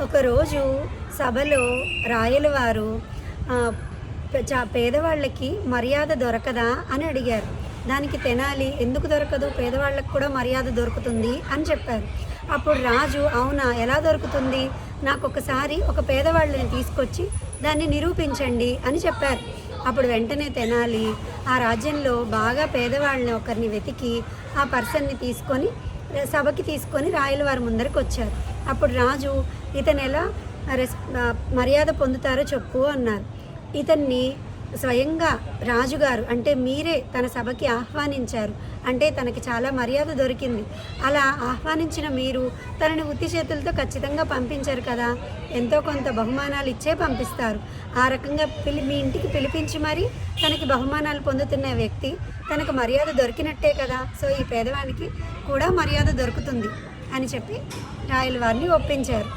ఒకరోజు సభలో రాయలవారు పేదవాళ్ళకి మర్యాద దొరకదా అని అడిగారు. దానికి తెనాలి ఎందుకు దొరకదు, పేదవాళ్ళకి కూడా మర్యాద దొరుకుతుంది అని చెప్పారు. అప్పుడు రాజు అవునా, ఎలా దొరుకుతుంది, నాకు ఒకసారి ఒక పేదవాళ్ళని తీసుకొచ్చి దాన్ని నిరూపించండి అని చెప్పారు. అప్పుడు వెంటనే తెనాలి ఆ రాజ్యంలో బాగా పేదవాళ్ళని ఒకరిని వెతికి ఆ పర్సన్ని తీసుకొని సభకి తీసుకొని రాయలవారి ముందరికి వచ్చారు. అప్పుడు రాజు ఇతను ఎలా మర్యాద పొందుతారో చెప్పు అన్నారు. ఇతన్ని స్వయంగా రాజుగారు అంటే మీరే తన సభకి ఆహ్వానించారు, అంటే తనకి చాలా మర్యాద దొరికింది. అలా ఆహ్వానించిన మీరు తనని ఉత్తి చేతులతో ఖచ్చితంగా పంపించారు కదా, ఎంతో కొంత బహుమానాలు ఇచ్చే పంపిస్తారు. ఆ రకంగా మీ ఇంటికి పిలిపించి మరి తనకి బహుమానాలు పొందుతున్న వ్యక్తి తనకు మర్యాద దొరికినట్టే కదా, సో ఈ పేదవానికి కూడా మర్యాద దొరుకుతుంది అని చెప్పి రాయలవారిని ఒప్పించారు.